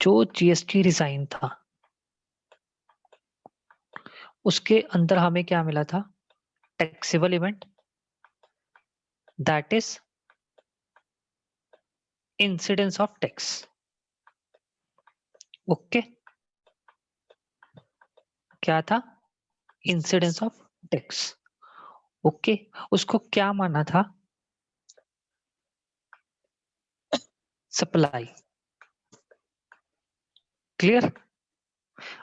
जो GST resign था उसके अंदर हमें क्या मिला था? Taxable event, that is incidence of tax. Okay, क्या था? Incidence of tax. ओके, उसको क्या माना था? सप्लाई। क्लियर?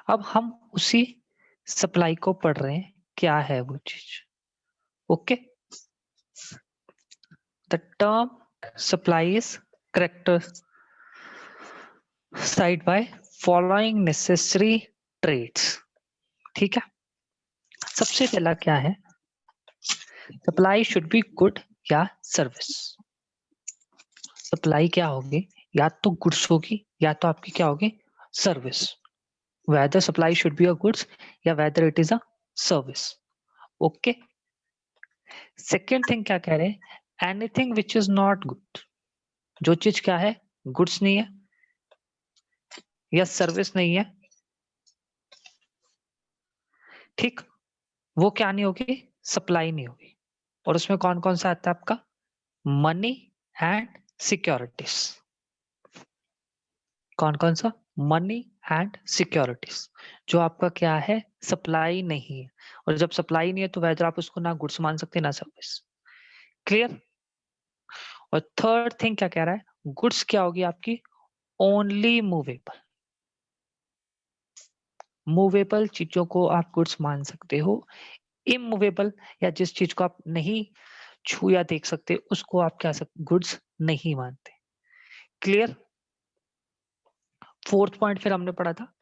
अब हम उसी सप्लाई को पढ़ रहे हैं, क्या है वो चीज। Okay, the term supply is characterized by following necessary traits। ठीक है, सबसे पहला क्या है? सप्लाई शुड बी गुड या सर्विस। सप्लाई क्या होगी? या तो गुड्स होगी या तो आपकी क्या होगी? Service. Whether supply should be a goods या whether it is a service. Okay, second thing क्या कह रहे हैं? Anything which is not good, जो चीज क्या है? गुड्स नहीं है या सर्विस नहीं है, ठीक, वो क्या नहीं होगी? सप्लाई नहीं होगी। और उसमें कौन कौन सा आता है आपका? Money and securities. कौन कौन सा? Money and securities. जो आपका क्या है? सप्लाई नहीं है। और जब सप्लाई नहीं है तो वैदर आप उसको ना गुड्स मान सकते ना सर्विस। क्लियर? और थर्ड थिंग क्या कह रहा है? गुड्स क्या होगी आपकी? Only movable. मूवेबल चीजों को आप गुड्स मान सकते हो। इमूवेबल या जिस चीज को आप नहीं छू या देख सकते उसको आप क्या गुड्स नहीं मानते। क्लियर? फोर्थ पॉइंट फिर हमने पढ़ा था,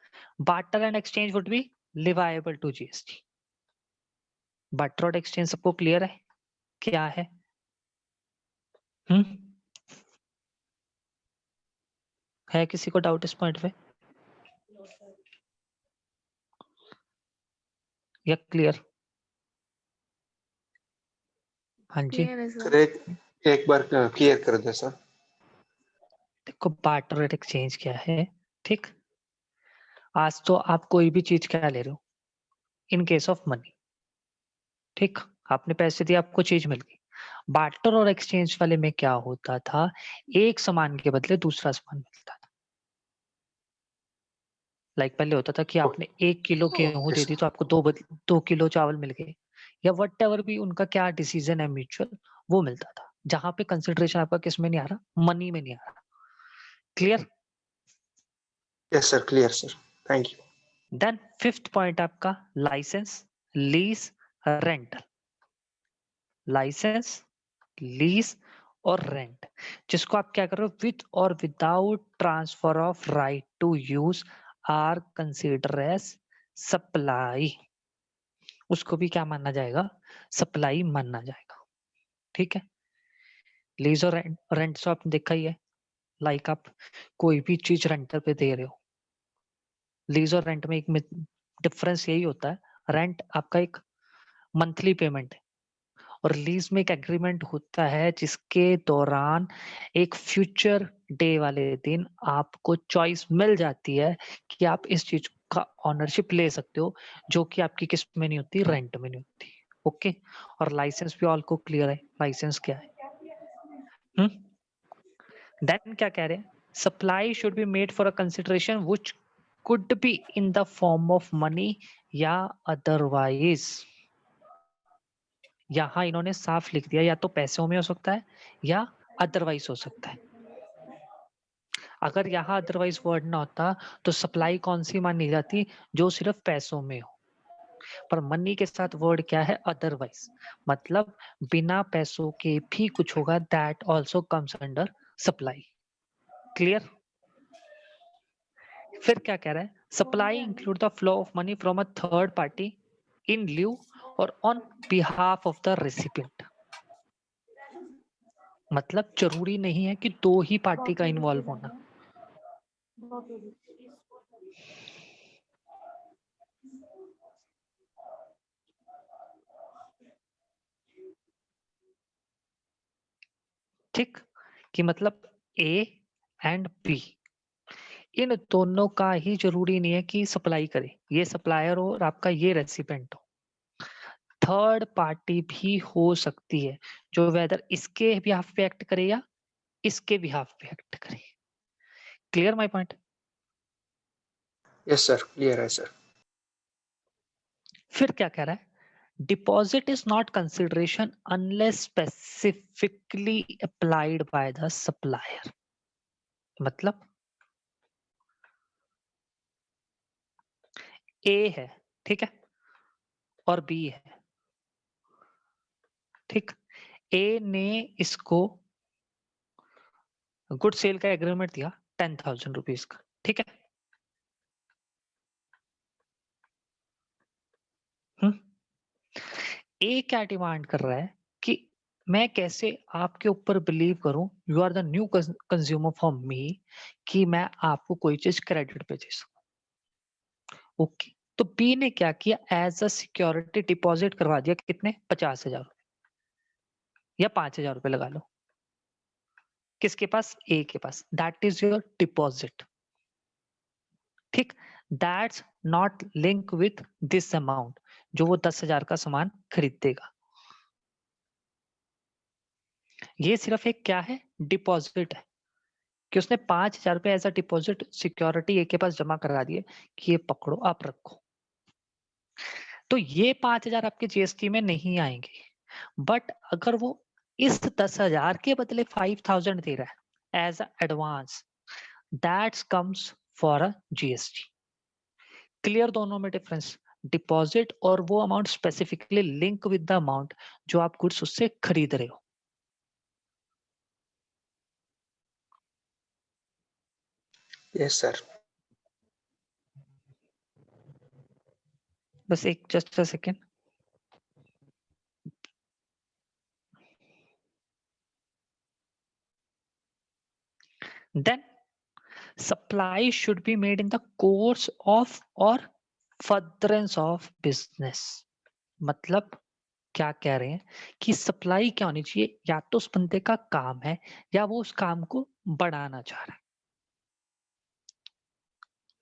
barter and exchange would be leviable to GST. Barter और एक्सचेंज सबको क्लियर है क्या है? हम्म, है किसी को डाउट इस पॉइंट पे या क्लियर? हाँ जी, क्लियर है सर सर। एक बार क्लियर कर दे सर। देखो बार्टर और एक्सचेंज क्या है, ठीक। आज तो आप कोई भी चीज क्या ले रहे हो? इन केस ऑफ मनी, ठीक, आपने पैसे दिए, आपको चीज मिल गई। बार्टर और एक्सचेंज वाले में क्या होता था? एक सामान के बदले दूसरा सामान मिलता था। लाइक पहले होता था कि आपने 1 किलो गेहूं दे दी तो आपको 2 किलो चावल मिल गए, या वट एवर भी उनका क्या डिसीजन है म्यूचुअल, वो मिलता था। जहां पे कंसिडरेशन आपका किस में नहीं आ रहा? मनी में नहीं आ रहा। Clear? Yes sir, clear sir, thank you. Then fifth point आपका licence, lease, rental. Licence, lease और रेंट, जिसको आप क्या कर रहे हो? With or without transfer of right to use are consider as supply. उसको भी क्या माना जाएगा? सप्लाई माना जाएगा। ठीक है, लीज और रेंट तो आपने देखा ही है। लाइक आप कोई भी चीज रेंटर पे दे रहे हो, लीज और रेंट में एक डिफरेंस यही होता है, रेंट आपका एक मंथली पेमेंट है और लीज में एक एग्रीमेंट होता है जिसके दौरान एक फ्यूचर डे वाले दिन आपको चॉइस मिल जाती है कि आप इस चीज का ऑनरशिप ले सकते हो, जो कि आपकी किस में नहीं होती? रेंट में नहीं होती। ओके, और लाइसेंस भी ऑल को क्लियर है, लाइसेंस क्या है? देन क्या कह रहे हैं? Supply should be made for a consideration which could be in the form of money या अदरवाइज। यहाँ इन्होंने साफ लिख दिया, या तो पैसों में हो सकता है या अदरवाइज हो सकता है। अगर यहाँ अदरवाइज वर्ड ना होता तो सप्लाई कौन सी मानी जाती? जो सिर्फ पैसों में हो। पर मनी के साथ वर्ड क्या है? अदरवाइज, मतलब बिना पैसों के भी कुछ होगा, that also comes under supply. Clear? फिर क्या कह रहा है? Supply include the flow of money from a third party in lieu or on behalf of the recipient. मतलब जरूरी नहीं है कि दो ही पार्टी का इन्वॉल्व होना। ठीक, कि मतलब ए एंड बी, इन दोनों का ही जरूरी नहीं है कि सप्लाई करे, ये सप्लायर हो और आपका ये रेसिपेंट हो, थर्ड पार्टी भी हो सकती है जो वेदर इसके बिहाफ पे एक्ट करे या इसके बिहाफ पे एक्ट करे। Clear my point? Yes sir, clear है सर। फिर क्या कह रहा है, deposit is not consideration unless specifically applied by the supplier. मतलब ए है, ठीक है, और बी है, ठीक। ए ने इसको गुड सेल का एग्रीमेंट दिया 10,000 रुपीज का, ठीक है। ए क्या डिमांड कर रहा है कि मैं कैसे आपके ऊपर बिलीव करूं, you are the new consumer for me, कि मैं आपको कोई चीज क्रेडिट पे दे सकूं। ओके, तो बी ने क्या किया, एज अ सिक्योरिटी डिपॉजिट करवा दिया, कितने, 50,000 या 5,000 रुपए लगा लो, किसके पास, ए के पास। दैट इज योर डिपॉजिट, ठीक। That's not link with this amount, जो वो 10,000 का सामान खरीदेगा। ये सिर्फ एक क्या है, डिपॉजिट है, कि उसने 5,000 रुपए एज अ डिपॉजिट सिक्योरिटी ए के पास जमा करा दिए कि ये पकड़ो आप रखो। तो ये 5,000 आपके जीएसटी में नहीं आएंगे, बट अगर वो इस 10,000 के बदले 5,000 दे रहा है as a advance, that's comes for a GST. Clear दोनों में डिफरेंस, डिपॉजिट और वो amount specifically link with the amount जो आप गुड्स उससे खरीद रहे हो। Yes sir. बस एक just a second. Then supply should be made in the course of or furtherance of business। मतलब क्या कह रहे हैं कि सप्लाई क्या होनी चाहिए, या तो उस बंदे का काम है या वो उस काम को बढ़ाना चाह रहा है।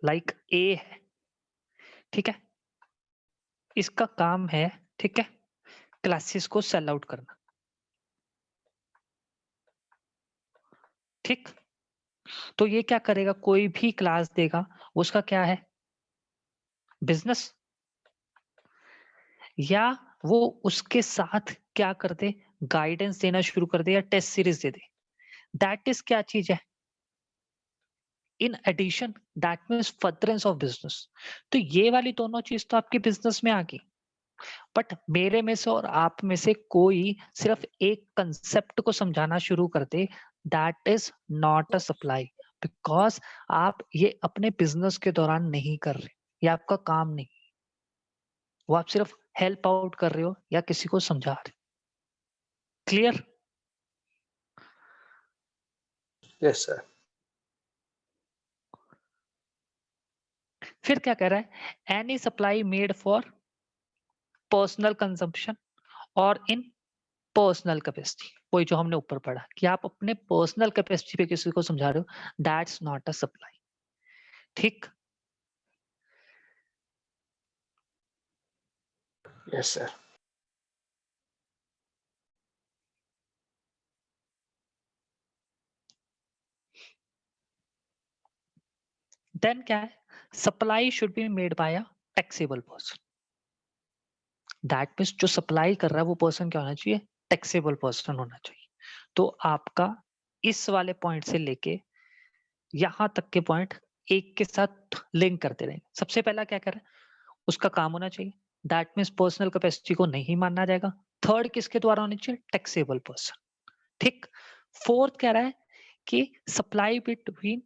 लाइक ए है, ठीक है, इसका काम है, ठीक है, क्लासेस को सेल आउट करना, ठीक। तो ये क्या करेगा, कोई भी क्लास देगा, उसका क्या है, बिजनेस, या वो उसके साथ क्या कर दे, गाइडेंस देना शुरू कर दे या टेस्ट सीरीज दे दे, दैट इज क्या चीज है, in addition, that means furtherance of business. तो ये वाली दोनों चीज तो आपके बिजनेस में आ गई, बट मेरे में से और आप में से कोई सिर्फ एक कंसेप्ट को समझाना शुरू कर दे, that is not a supply, because आप ये अपने बिजनेस के दौरान नहीं कर रहे, ये आपका काम नहीं, वो आप सिर्फ हेल्प आउट कर रहे हो या किसी को समझा रहे। क्लियर? Yes sir. फिर क्या कह रहा है, any supply made for personal consumption और इन पर्सनल कैपेसिटी, वही जो हमने ऊपर पढ़ा कि आप अपने पर्सनल कैपेसिटी पे किसी को समझा रहे हो, दैट्स नॉट अ सप्लाई, ठीक। Yes sir. देन क्या है, supply should be made by a taxable person. That means जो सप्लाई कर रहा है वो पर्सन क्या होना चाहिए, टैक्सेबल पर्सन होना चाहिए। तो आपका इस वाले पॉइंट से लेके यहां तक के पॉइंट एक के साथ लिंक करते रहेंगे। सबसे पहला क्या कर रहा है, उसका काम होना चाहिए, दैट मीन्स पर्सनल कैपेसिटी को नहीं मानना जाएगा। थर्ड किसके द्वारा होनी चाहिए, टैक्सेबल पर्सन, ठीक। फोर्थ कह रहा है कि supply between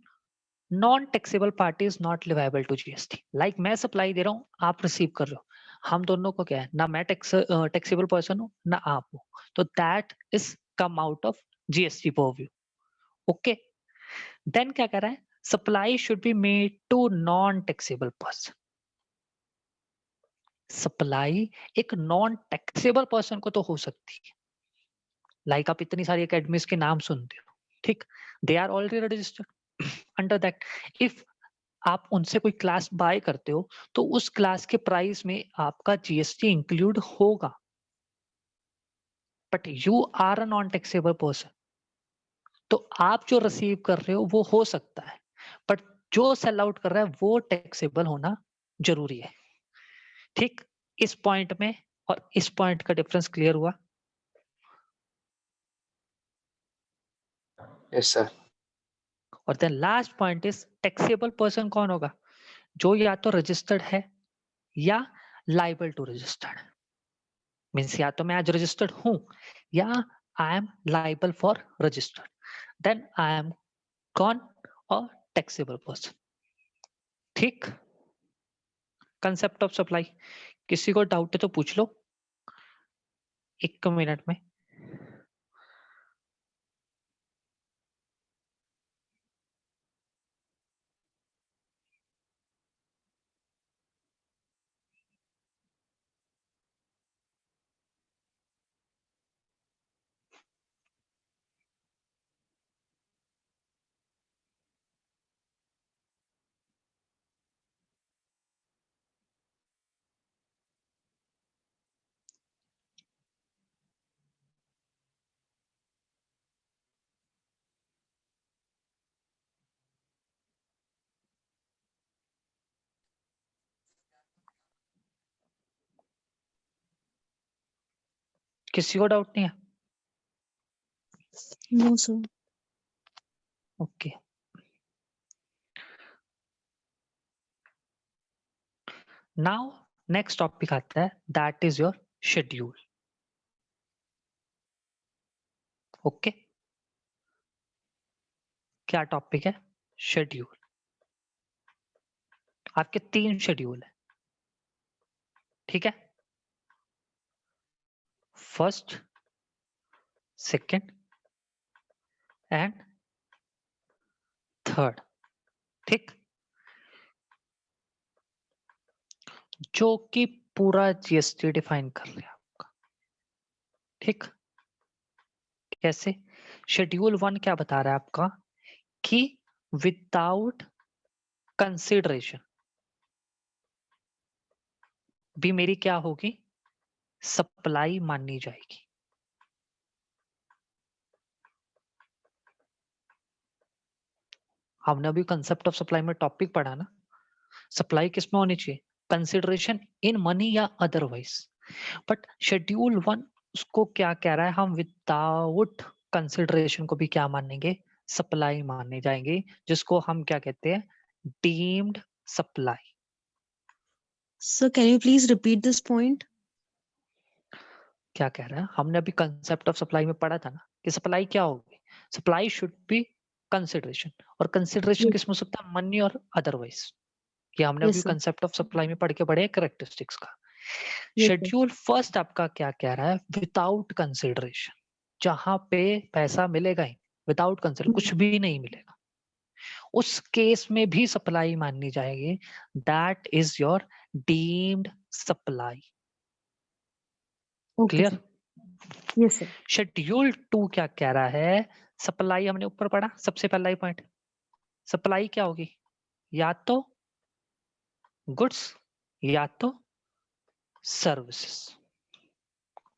non taxable party is not leviable to GST. Like मैं सप्लाई दे रहा हूँ, आप रिसीव कर रहे हो, हम दोनों को क्या है, ना मैं टैक्सेबल पर्सन हूँ ना आप हो, तो that is come out of GST purview. Okay, then क्या कर रहा है, supply should be made to non taxable person. Supply एक नॉन टैक्सेबल पर्सन को तो हो सकती है, लाइक आप इतनी सारी एकेडमीज के नाम सुनते हो, ठीक, they are already registered under that. If आप उनसे कोई क्लास बाय करते हो तो उस क्लास के प्राइस में आपका जीएसटी इंक्लूड होगा, but you are a non taxable person, तो आप जो रिसीव कर रहे हो वो हो सकता है, बट जो सेल आउट कर रहा है वो टैक्सेबल होना जरूरी है। ठीक, इस पॉइंट में और इस पॉइंट का डिफरेंस क्लियर हुआ? Yes, sir. और then last point is taxable person कौन होगा? जो या तो रजिस्टर्ड है या लाइबल टू रजिस्टर्ड, मीन्स या तो मैं आज रजिस्टर्ड हूं या I am liable for registered, then I am कौन? और टैक्सेबल पर्सन। ठीक, कंसेप्ट ऑफ सप्लाई। किसी को डाउट है तो पूछ लो 1 मिनट में। किसी को डाउट नहीं है? No, sir. Okay, now next topic आता है, that is your schedule. Okay, क्या टॉपिक है? शेड्यूल। आपके 3 शेड्यूल है, ठीक है? First, second and third. ठीक, जो कि पूरा जीएसटी डिफाइन कर लिया आपका। ठीक, कैसे? शेड्यूल 1 क्या बता रहा है आपका कि विदाउट कंसिडरेशन भी मेरी क्या होगी? सप्लाई मानी जाएगी। हमने अभी कंसेप्ट ऑफ सप्लाई में टॉपिक पढ़ा ना, सप्लाई किसमें होनी चाहिए? कंसिडरेशन इन मनी या अदरवाइज। बट शेड्यूल 1 उसको क्या कह रहा है? हम विदाउट कंसिडरेशन को भी क्या मानेंगे? सप्लाई माने जाएंगे, जिसको हम क्या कहते हैं? Deemed supply. Sir, can you please repeat this point? क्या कह रहा है? हमने अभी कंसेप्ट ऑफ सप्लाई में पढ़ा था ना कि सप्लाई क्या होगी? सप्लाई शुड बी कंसिडरेशन, और कंसिडरेशन Yes, किसमें हो सकता है? मनी और अदरवाइज। ये हमने yes, अभी sir. कंसेप्ट ऑफ सप्लाई में पढ़ के पढ़े कैरेक्टरिस्टिक्स का। Yes, sir. शेड्यूल फर्स्ट आपका क्या कह रहा है? विदाउट कंसिडरेशन, जहां पे पैसा मिलेगा ही, विदाउट कंसिडर कुछ भी नहीं मिलेगा, उस केस में भी सप्लाई माननी जाएगी। That is your deemed supply. Okay, clear? sir. Yes, sir. Schedule 2 क्या कह रहा है? सप्लाई हमने ऊपर पढ़ा, सबसे पहला ही पॉइंट। सप्लाई क्या होगी? या तो गुड्स या तो सर्विसेज।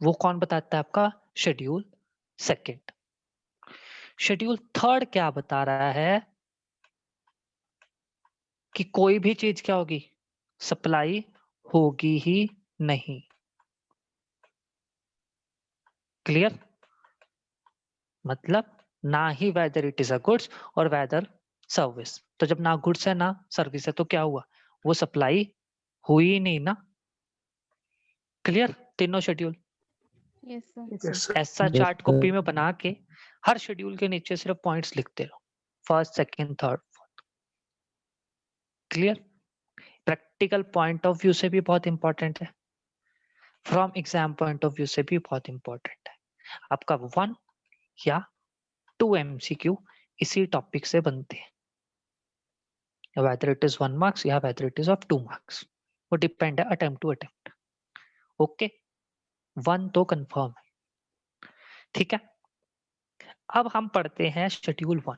वो कौन बताता है? आपका शेड्यूल सेकंड। शेड्यूल थर्ड क्या बता रहा है? कि कोई भी चीज क्या होगी? सप्लाई होगी ही नहीं। क्लियर? मतलब ना ही whether it is a goods or whether service. तो जब ना गुड्स है ना सर्विस है तो क्या हुआ? वो सप्लाई हुई ही नहीं ना। क्लियर? तीनों schedule Yes, sir. Yes, Yes, sir. sir. ऐसा चार्ट कॉपी में बना के हर शेड्यूल के नीचे सिर्फ पॉइंट्स लिखते रहो, first second third fourth. Clear? Practical point of view से भी बहुत इंपॉर्टेंट है, from exam point of view से भी बहुत इंपॉर्टेंट है। आपका 1 या 2 एमसीक्यू इसी टॉपिक से बनते हैं, whether it is 1 marks या whether it is of 2 marks, वो डिपेंड है अटेम्प्ट टू अटेम्प्ट। ओके, 1 तो कंफर्म है, ठीक है? अब हम पढ़ते हैं शेड्यूल 1,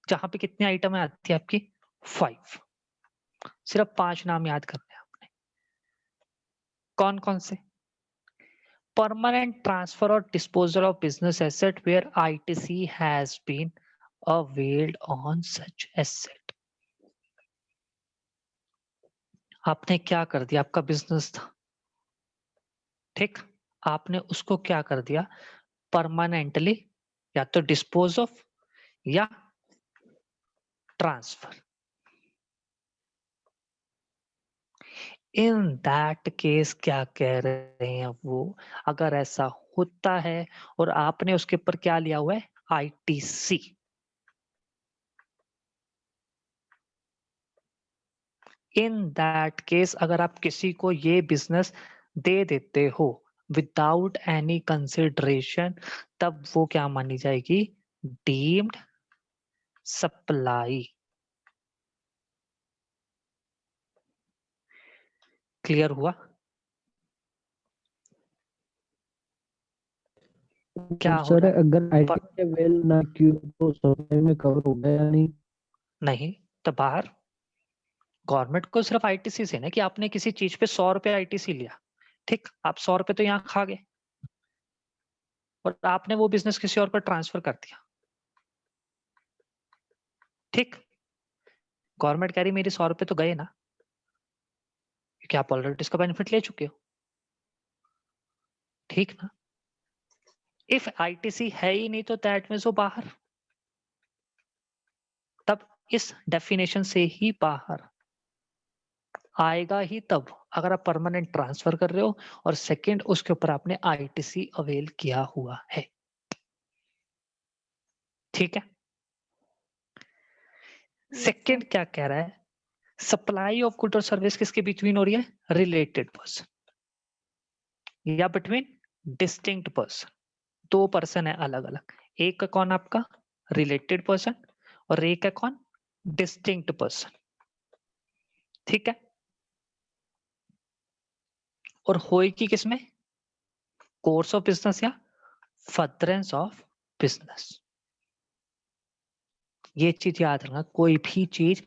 जहां पे कितने आइटम आती है आपकी? 5। सिर्फ 5 नाम याद करने हैं आपने। कौन कौन से? परमानेंट ट्रांसफर और disposal of business asset where ITC has been availed on such asset. आपने क्या कर दिया? आपका बिजनेस था, ठीक, आपने उसको क्या कर दिया? परमानेंटली या तो डिस्पोज ऑफ या ट्रांसफर। इन दैट केस क्या कह रहे हैं वो, अगर ऐसा होता है और आपने उसके ऊपर क्या लिया हुआ है? आईटीसी। इन दैट केस अगर आप किसी को ये बिजनेस दे देते हो विदाउट एनी कंसिडरेशन, तब वो क्या मानी जाएगी? Deemed supply. क्लियर हुआ? क्या हो सर रहा है? अगर आईटी के वेल ना क्यों तो सप्लाई में कवर हो गया या नहीं? नहीं तो बाहर गवर्नमेंट को सिर्फ आईटीसी से ना, कि आपने किसी चीज पे 100 रुपए आईटीसी लिया, ठीक, आप 100 रुपए तो यहाँ खा गए और आपने वो बिजनेस किसी और पर ट्रांसफर कर दिया, ठीक, गवर्नमेंट कह रही मेरी 100 रुपए तो गए ना, क्योंकि आप ऑलरेडी इसका बेनिफिट ले चुके हो, ठीक ना। इफ आईटीसी है ही नहीं तो दैट मींस वो बाहर, तब इस डेफिनेशन से ही बाहर आएगा ही तब अगर आप परमानेंट ट्रांसफर कर रहे हो और सेकंड उसके ऊपर आपने आईटीसी अवेल किया हुआ है, ठीक है। सेकंड क्या कह रहा है? सप्लाई ऑफ गुड और सर्विस किसके बिटवीन हो रही है? रिलेटेड पर्सन या बिटवीन डिस्टिंक्ट पर्सन। 2 पर्सन है अलग अलग, एक का कौन? आपका रिलेटेड पर्सन और एक है कौन? डिस्टिंक्ट पर्सन, ठीक है। और होएगी किसमें? कोर्स ऑफ बिजनेस या फर्दरेंस ऑफ बिजनेस। ये चीज याद रखना, कोई भी चीज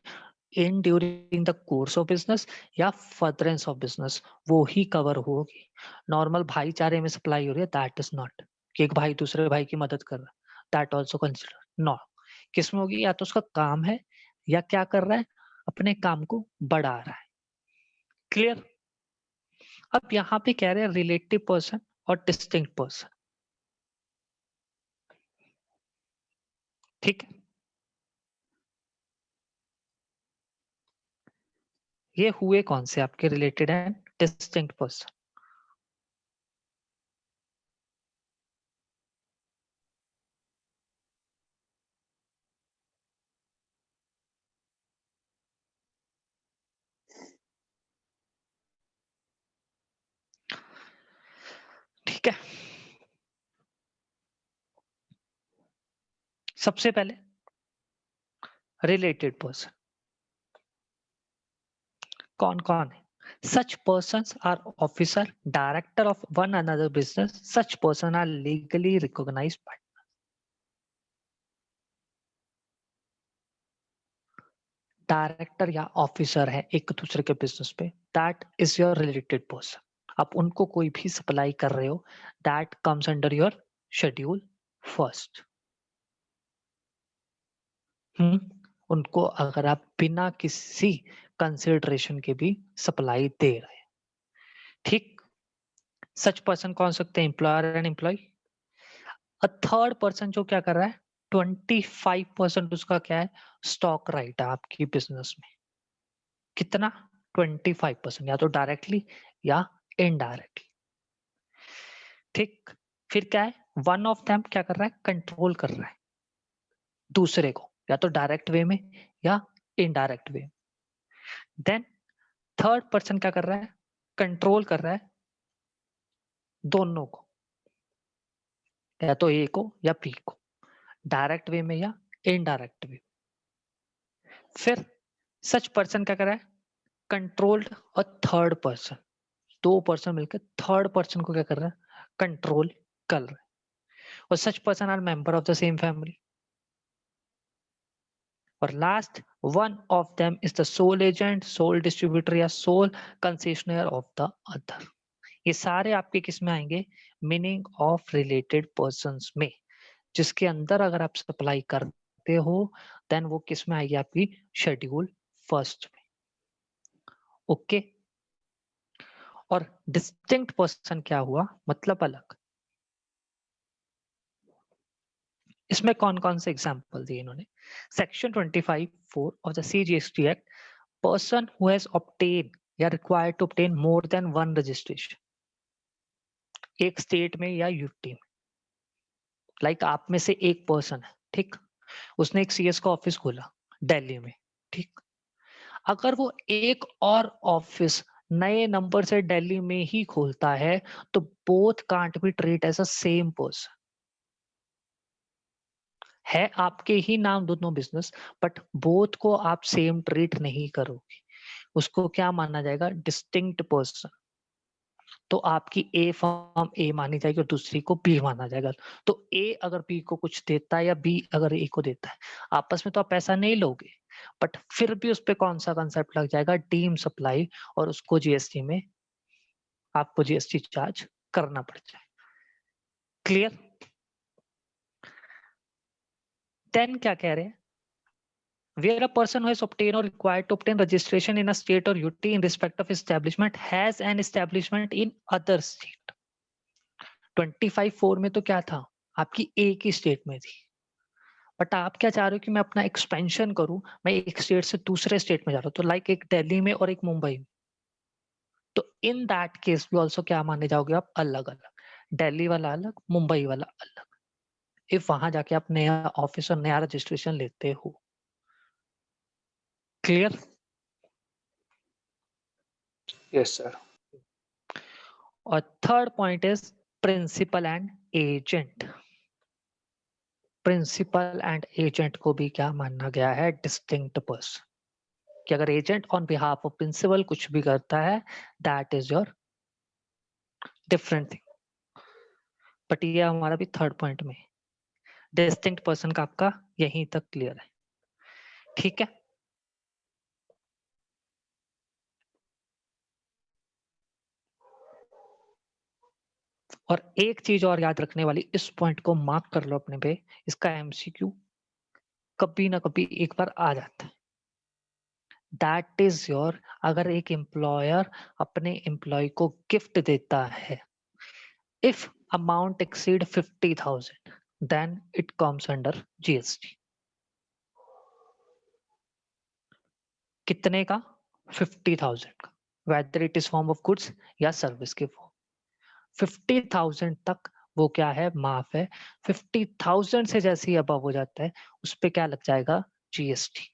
in during the course of business या फर्दरेंस ऑफ बिजनेस वो ही कवर होगी। नॉर्मल भाईचारे में सप्लाई हो रही है, दैट इज नॉट कि एक भाई दूसरे भाई की मदद कर रहा है, दैट ऑल्सो कंसिडर नो। किसमें होगी? या तो उसका काम है या क्या कर रहा है? अपने काम को बढ़ा रहा है। क्लियर? अब यहाँ पे कह रहे हैं रिलेटिव पर्सन और डिस्टिंक्ट पर्सन, ठीक है। ये हुए कौन से आपके रिलेटेड एंड डिस्टिंक्ट पर्सन? ठीक है, सबसे पहले रिलेटेड पर्सन कौन कौन है? Such persons are officer, director of one another business. Such person are legally recognized by director या ऑफिसर है एक दूसरे के बिजनेस पे, that is your related person. आप उनको कोई भी सप्लाई कर रहे हो, that comes under your schedule first. उनको अगर आप बिना किसी कंसिडरेशन के भी सप्लाई दे रहे हैं, ठीक। सच पर्सन कौन सकते हैं? Employer and employee. A third person जो क्या कर रहा है? 25% उसका क्या है? स्टॉक राइट है आपकी बिजनेस में। कितना? 25%, या तो डायरेक्टली या इनडायरेक्टली, ठीक। फिर क्या है? वन ऑफ देम क्या कर रहा है? कंट्रोल कर रहा है दूसरे को, या तो डायरेक्ट वे में या indirect way. Then third person क्या कर रहा है? कंट्रोल कर रहा है दोनों को, या तो ए को या बी को, डायरेक्ट वे में या इनडायरेक्ट वे। फिर सच पर्सन क्या कर रहा है? कंट्रोल्ड और थर्ड पर्सन, 2 पर्सन मिलकर थर्ड पर्सन को क्या कर रहा है? कंट्रोल कर रहा है। और such person are member of the same family, और last, one of them is the sole agent, sole distributor या sole concessioner of the other. ये सारे आपके किस में आएंगे? मीनिंग ऑफ रिलेटेड पर्संस में, जिसके अंदर अगर आप सप्लाई करते हो देन वो किस में आएगी? आपकी शेड्यूल फर्स्ट में। ओके। और डिस्टिंक्ट पर्सन क्या हुआ? मतलब अलग। इसमें कौन कौन से एग्जाम्पल दिए इन्होंने? Section 25(4) of the CGST act, person who has obtain या required to obtain more than one registration, एक स्टेट में या यूटी में। लाइक आप में से एक पर्सन है, ठीक, उसने एक CS का ऑफिस खोला दिल्ली में, ठीक। अगर वो एक और ऑफिस नए नंबर से दिल्ली में ही खोलता है तो both can't be treat as a same person. है आपके ही नाम दोनों बिजनेस, बट बोथ को आप सेम ट्रीट नहीं करोगे, उसको क्या माना जाएगा? Distinct person. तो आपकी ए फर्म ए मानी जाएगी और दूसरी को बी माना जाएगा। तो ए अगर बी को कुछ देता है या बी अगर ए को देता है, आपस में तो आप पैसा नहीं लोगे, बट फिर भी उस पे कौन सा कंसेप्ट लग जाएगा? डीम सप्लाई, और उसको जीएसटी में आपको जीएसटी चार्ज करना पड़ जाए। क्लियर? देन क्या कह रहे हैं? Where a person who has obtained or required to obtain registration in a state or UT in respect of establishment has an establishment in other state. 25(4) में तो क्या था? आपकी एक ही स्टेट में थी, बट आप क्या चाह रहे हो कि मैं अपना एक्सपेंशन करूं, मैं एक स्टेट से दूसरे स्टेट में जा रहा हूं, तो लाइक एक दिल्ली में और एक मुंबई में। तो इन दैट केस भी ऑल्सो क्या माने जाओगे आप? अलग अलग, दिल्ली वाला अलग, मुंबई वाला अलग, इफ वहां जाके आप नया ऑफिस और नया रजिस्ट्रेशन लेते हो। क्लियर? Yes, sir. और third point is principal and agent. Principal and agent को भी क्या माना गया है? Distinct person. कि अगर agent on behalf of principal कुछ भी करता है, that is your different thing. But ये हमारा भी थर्ड पॉइंट में, डिस्टिंक्ट पर्सन का आपका यहीं तक क्लियर है, ठीक है। और एक चीज और याद रखने वाली, इस पॉइंट को मार्क कर लो अपने पे, इसका MCQ कभी ना कभी एक बार आ जाता है। दैट इज योर, अगर एक एम्प्लॉयर अपने एम्प्लॉय को गिफ्ट देता है, if amount exceed 50,000 then it comes under GST। कितने का? 50,000 का, whether it is form of goods या सर्विस के फॉर्म। 50,000 तक वो क्या है? माफ है। 50,000 से जैसे ही अबव हो जाता है, उस पे क्या लग जाएगा? GST।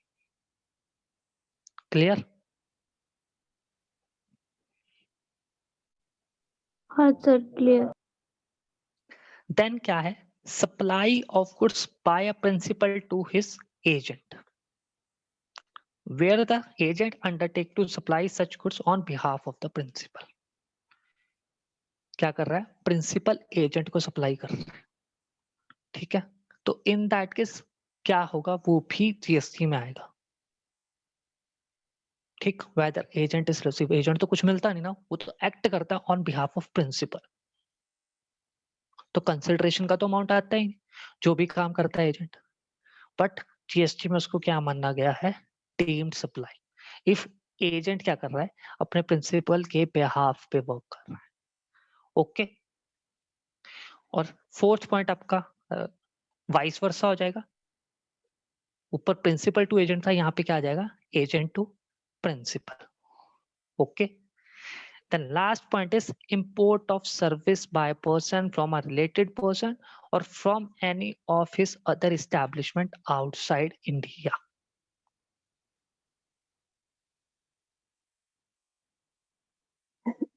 क्लियर? हाँ सर, क्लियर। देन क्या है? Supply of goods by a principal to his agent, where the agent undertake to supply such goods on behalf of the principal। क्या कर रहा है? प्रिंसिपल एजेंट को सप्लाई कर रहा है, ठीक है। तो इन दैट केस क्या होगा? वो भी GST में आएगा, ठीक। Whether agent is receive, agent तो कुछ मिलता नहीं ना, वो तो एक्ट करता है ऑन बिहाफ ऑफ प्रिंसिपल। तो कंसिडरेशन का तो अमाउंट आता ही नहीं, जो भी काम करता है एजेंट, बट GST में उसको क्या माना गया है? Deemed supply. इफ एजेंट क्या कर रहा है? अपने प्रिंसिपल के बिहाफ पे वर्क कर रहा है। ओके। और फोर्थ पॉइंट आपका वाइस वर्सा हो जाएगा। ऊपर प्रिंसिपल टू एजेंट था, यहाँ पे क्या आ जाएगा? Agent to principal. Okay. Then last point is import of service by a person from a related person or from any of his other establishment outside India।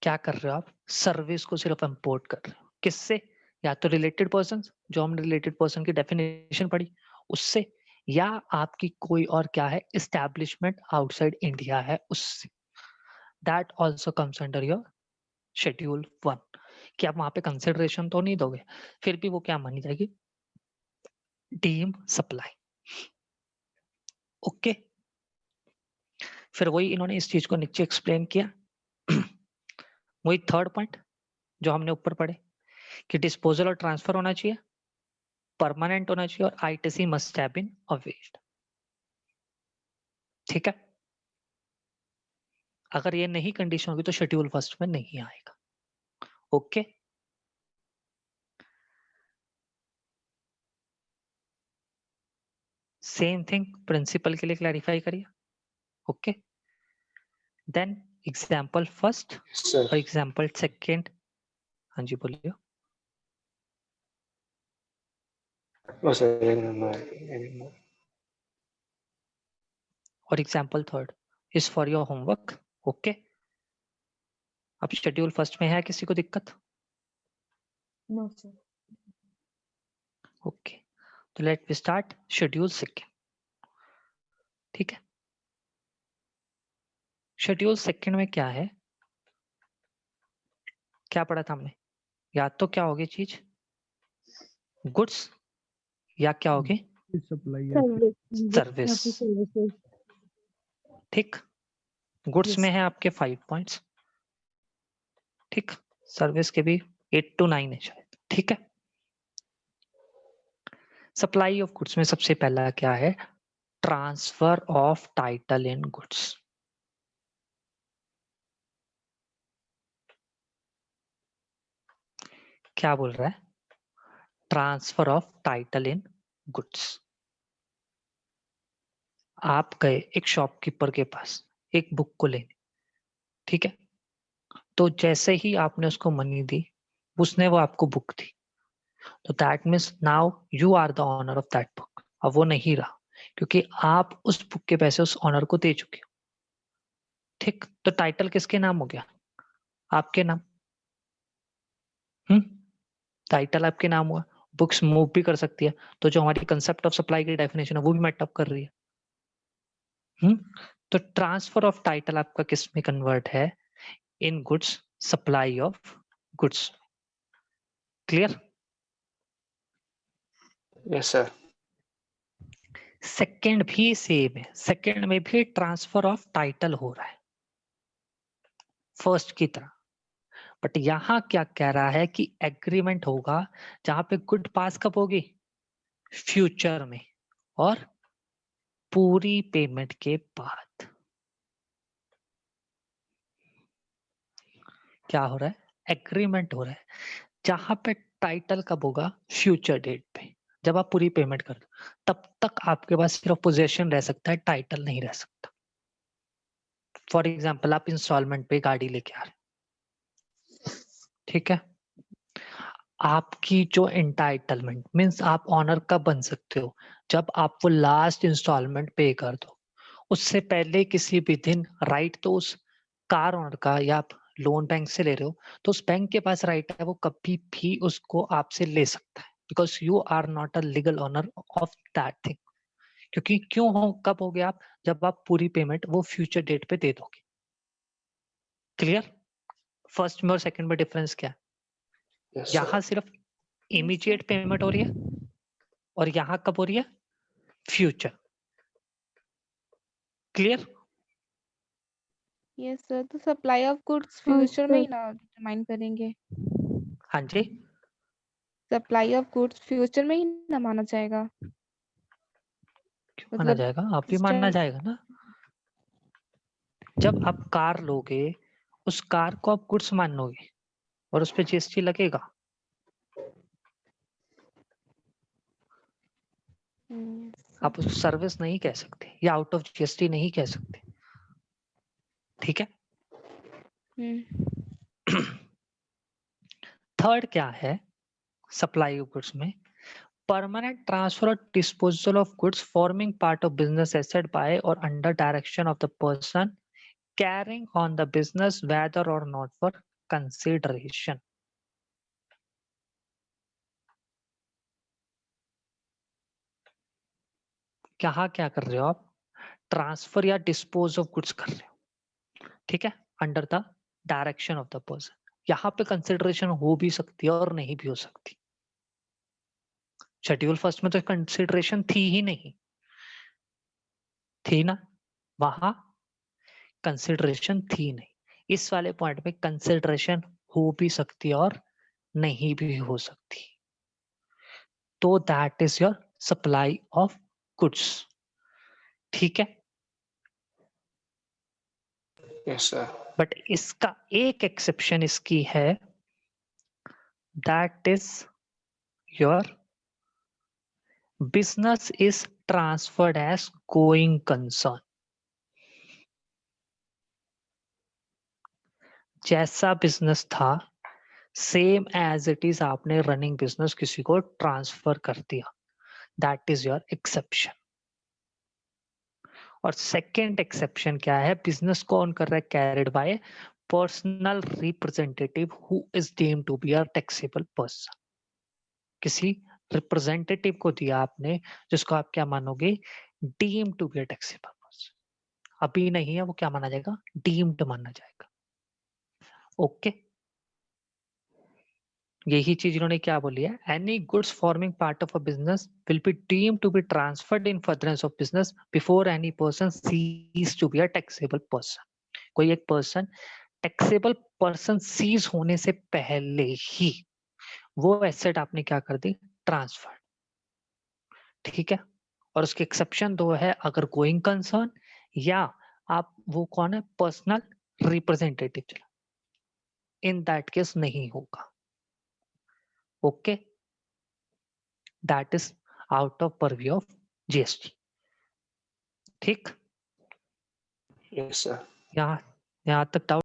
क्या कर रहे हो आप? सर्विस को सिर्फ इंपोर्ट कर रहे हो। किससे? या तो रिलेटेड पर्सन, जो हमने रिलेटेड पर्सन की डेफिनेशन पढ़ी उससे, या आपकी कोई और क्या है? एस्टैब्लिशमेंट आउटसाइड इंडिया है उससे। That also comes under your schedule 1। कि आप वहां पे कंसिडरेशन तो नहीं दोगे, फिर भी वो क्या मानी जाएगी? Deem supply. ओके, फिर वही इन्होंने इस चीज को नीचे एक्सप्लेन किया। वही थर्ड पॉइंट जो हमने ऊपर पढ़े कि डिस्पोजल और ट्रांसफर होना चाहिए, परमानेंट होना चाहिए और ITC must have been availed. ठीक है, अगर ये नहीं कंडीशन होगी तो शेड्यूल फर्स्ट में नहीं आएगा। ओके, सेम थिंग प्रिंसिपल के लिए क्लैरिफाई करिए। Okay, then example first sir और एग्जाम्पल सेकेंड। हाँ जी बोलिए। ओ सर और example third is for your homework. Okay, अब शेड्यूल फर्स्ट में है किसी को दिक्कत? No, sir. ओके, तो let we start schedule second. ठीक है, शेड्यूल सेकेंड में क्या है, क्या पढ़ा था हमने? या तो क्या होगी चीज, गुड्स, या क्या होगी सप्लाई सर्विस। ठीक, गुड्स Yes. में है आपके 5 पॉइंट्स। ठीक, सर्विस के भी 8 to 9 है शायद। ठीक है, सप्लाई ऑफ गुड्स में सबसे पहला क्या है, transfer of title in goods. क्या बोल रहा है, transfer of title in goods. आप गए एक शॉपकीपर के पास एक बुक को लेने, ठीक है, तो जैसे ही आपने उसको मनी दी, उसने वो आपको बुक दी, तो that means now you are the owner of that book. अब वो नहीं रहा क्योंकि आप उस बुक के पैसे उस ऑनर को दे चुके हो। ठीक, तो टाइटल किसके नाम हो गया, आपके नाम। टाइटल आपके नाम हुआ, बुक्स मूव भी कर सकती है, तो जो हमारी कंसेप्ट ऑफ सप्लाई की डेफिनेशन है वो भी मैटअप कर रही है। तो ट्रांसफर ऑफ टाइटल आपका किस में कन्वर्ट है, in goods, supply of goods. Clear? Yes sir second भी सेम है, सेकंड में भी ट्रांसफर ऑफ टाइटल हो रहा है फर्स्ट की तरह, बट यहां क्या कह रहा है कि एग्रीमेंट होगा जहां पे गुड पास कब होगी, फ्यूचर में, और पूरी पेमेंट के बाद। क्या हो रहा है, एग्रीमेंट हो रहा है जहां पे टाइटल कब होगा, फ्यूचर डेट पे, जब आप पूरी पेमेंट कर दो, तब तक आपके पास सिर्फ पोजेशन रह सकता है, टाइटल नहीं रह सकता। फॉर एग्जाम्पल आप इंस्टॉलमेंट पे गाड़ी लेके आ रहे हैं, ठीक है, आपकी जो एंटाइटलमेंट मीन्स आप ऑनर कब बन सकते हो, जब आप वो लास्ट इंस्टॉलमेंट पे कर दो। उससे पहले किसी भी दिन राइट तो उस कार ओनर का, या आप लोन बैंक से ले रहे हो तो उस बैंक के पास राइट है, वो कभी भी उसको आपसे ले सकता है, because you are not a legal owner of that thing. क्योंकि क्यों हो, कब हो गया आप, जब आप पूरी पेमेंट वो फ्यूचर डेट पे दे दोगे। क्लियर? फर्स्ट में और सेकंड में डिफरेंस क्या है, यस यहाँ सर सिर्फ इमीडिएट पेमेंट हो रही है और यहाँ कब हो रही है, फ्यूचर। क्लियर? यस सर, तो सप्लाई ऑफ गुड्स हाँ फ्यूचर में ही सर। ना डिटरमाइन करेंगे, हाँ जी, सप्लाई ऑफ गुड्स फ्यूचर में ही ना माना जाएगा, क्यों माना मतलब जाएगा, आप भी इस मानना टाइम। जाएगा ना। जब आप कार लोगे उस कार को आप गुड्स मानोगे और उस पे जीएसटी लगेगा। आप उसको सर्विस नहीं कह सकते या आउट ऑफ जीएसटी नहीं कह सकते। ठीक है, थर्ड क्या है सप्लाई ऑफ गुड्स में, परमानेंट ट्रांसफर और disposal of goods forming part of business asset by or under direction of the person carrying on the business whether or not for consideration. क्या कर रहे हो आप, ट्रांसफर या डिस्पोज ऑफ गुड्स कर रहे हो, ठीक है, under the direction of the person. यहाँ पे कंसिडरेशन हो भी सकती है और नहीं भी हो सकती। शेड्यूल फर्स्ट में तो कंसिडरेशन थी ही नहीं, थी ना, वहां कंसिडरेशन थी नहीं। इस वाले पॉइंट में कंसिडरेशन हो भी सकती है और नहीं भी हो सकती, तो that is your supply of goods. ठीक है, Yes, sir. बट इसका एक एक्सेप्शन इसकी है, that is your business is transferred as going concern। जैसा बिजनेस था सेम एज इट इज आपने रनिंग बिजनेस किसी को ट्रांसफर कर दिया, दैट इज योर एक्सेप्शन। और सेकेंड एक्सेप्शन क्या है, बिजनेस कौन कर रहा है, carried by personal representative who is deemed to be a taxable person. किसी रिप्रेजेंटेटिव को दिया आपने जिसको आप क्या मानोगे, deemed to be a taxable person. अभी नहीं है, वो क्या माना जाएगा, डीम्ड माना जाएगा। ओके, यही चीज इन्होंने क्या बोली है, any goods forming part of a business will be deemed to be transferred in furtherance of business before any person ceases to be a taxable person. कोई एक पर्सन टैक्सेबल पर्सन सीज होने से पहले ही वो एसेट आपने क्या कर दी, transfer. ठीक है, और उसके एक्सेप्शन दो है, अगर गोइंग कंसर्न या आप वो कौन है, पर्सनल रिप्रेजेंटेटिव चला, इन दैट केस नहीं होगा। Okay, that is out of purview of GST. ठीक, Yes, sir. यहाँ तक डाउट